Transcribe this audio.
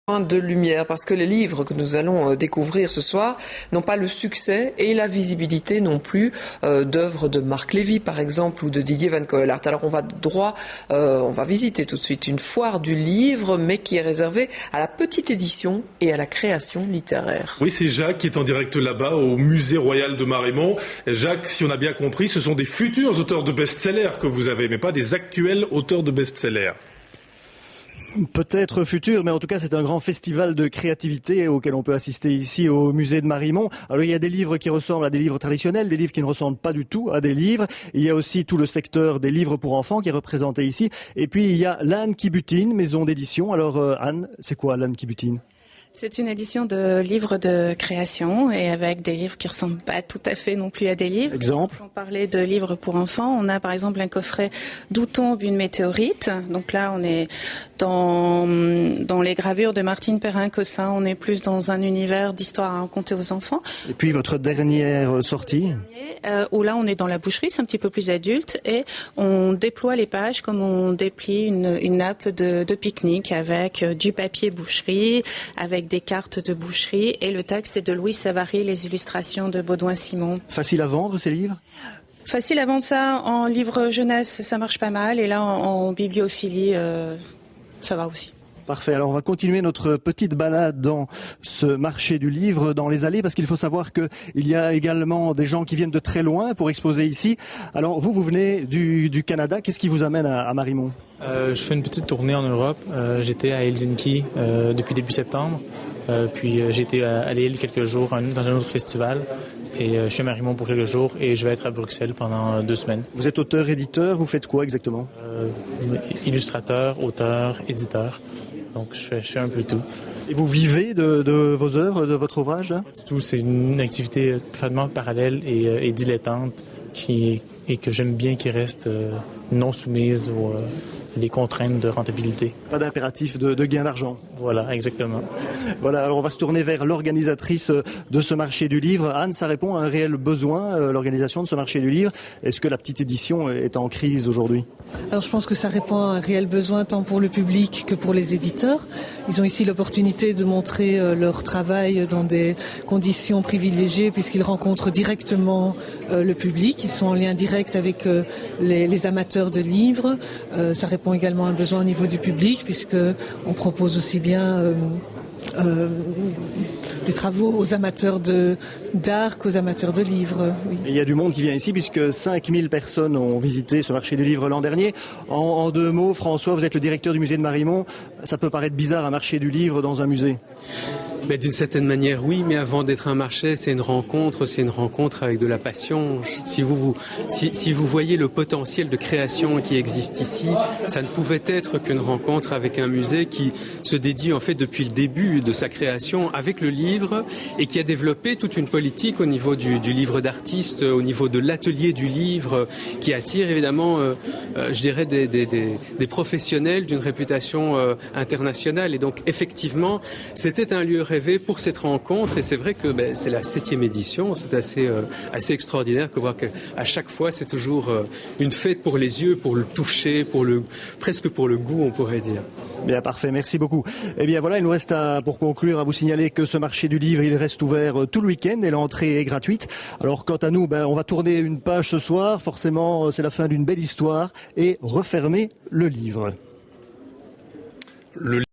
de lumière, parce que les livres que nous allons découvrir ce soir n'ont pas le succès et la visibilité non plus d'œuvres de Marc Lévy par exemple ou de Didier Van Coelhart. Alors on va visiter tout de suite une foire du livre, mais qui est réservée à la petite édition et à la création littéraire. Oui, c'est Jacques qui est en direct là-bas au musée royal de Marémont. Jacques, si on a bien compris, ce sont des futurs auteurs de best-sellers que vous avez, mais pas des actuels auteurs de best-sellers. Peut-être futur, mais en tout cas c'est un grand festival de créativité auquel on peut assister ici au musée de Marémont. Alors il y a des livres qui ressemblent à des livres traditionnels, des livres qui ne ressemblent pas du tout à des livres. Il y a aussi tout le secteur des livres pour enfants qui est représenté ici. Et puis il y a l'Âne qui butine, maison d'édition. Alors Anne, c'est quoi l'Âne qui butine ? C'est une édition de livres de création et avec des livres qui ressemblent pas tout à fait non plus à des livres. Exemple. On parlait de livres pour enfants. On a par exemple un coffret D'où tombe une météorite. Donc là, on est dans les gravures de Martine Perrin-Cossin. On est plus dans un univers d'histoire à raconter aux enfants. Et puis votre dernière sortie où là, on est dans la boucherie, c'est un petit peu plus adulte et on déploie les pages comme on déplie une nappe de pique-nique avec du papier boucherie, avec des cartes de boucherie et le texte est de Louis Savary, les illustrations de Baudouin-Simon. Facile à vendre ces livres ? Facile à vendre ça en livre jeunesse, ça marche pas mal et là en bibliophilie, ça va aussi. Parfait. Alors on va continuer notre petite balade dans ce marché du livre, dans les allées, parce qu'il faut savoir qu'il y a également des gens qui viennent de très loin pour exposer ici. Alors vous venez du Canada. Qu'est-ce qui vous amène à Marémont ? Je fais une petite tournée en Europe. J'étais à Helsinki depuis début septembre. Puis j'ai été à Lille quelques jours dans un autre festival. Et je suis à Marémont pour quelques jours et je vais être à Bruxelles pendant 2 semaines. Vous êtes auteur, éditeur, vous faites quoi exactement ? Illustrateur, auteur, éditeur. Donc je fais un peu tout. Et vous vivez de vos œuvres, de votre ouvrage là ? Pas du tout, c'est une activité totalement parallèle et dilettante et que j'aime bien, qui reste non soumise aux des contraintes de rentabilité. Pas d'impératif de gain d'argent. Voilà, exactement. Voilà, alors on va se tourner vers l'organisatrice de ce marché du livre. Anne, ça répond à un réel besoin, l'organisation de ce marché du livre. Est-ce que la petite édition est en crise aujourd'hui ? Alors je pense que ça répond à un réel besoin tant pour le public que pour les éditeurs. Ils ont ici l'opportunité de montrer leur travail dans des conditions privilégiées puisqu'ils rencontrent directement le public. Ils sont en lien direct avec les amateurs de livres. Ça répond également à un besoin au niveau du public puisque on propose aussi bien des travaux aux amateurs d'art qu'aux amateurs de livres. Oui. Et il y a du monde qui vient ici puisque 5000 personnes ont visité ce marché du livre l'an dernier. En 2 mots, François, vous êtes le directeur du musée de Marémont. Ça peut paraître bizarre un marché du livre dans un musée. Mais d'une certaine manière, oui, mais avant d'être un marché, c'est une rencontre avec de la passion. Si vous voyez le potentiel de création qui existe ici, ça ne pouvait être qu'une rencontre avec un musée qui se dédie en fait depuis le début de sa création avec le livre et qui a développé toute une politique au niveau du livre d'artiste, au niveau de l'atelier du livre, qui attire évidemment, je dirais, des professionnels d'une réputation internationale. Et donc, effectivement, c'était un lieu rêvé pour cette rencontre et c'est vrai que c'est la 7e édition, c'est assez extraordinaire de voir qu'à chaque fois c'est toujours une fête pour les yeux, pour le toucher, presque pour le goût on pourrait dire. Bien, parfait, merci beaucoup. Eh bien voilà, il nous reste pour conclure à vous signaler que ce marché du livre il reste ouvert tout le week-end et l'entrée est gratuite. Alors quant à nous, on va tourner une page ce soir, forcément c'est la fin d'une belle histoire et refermer le livre.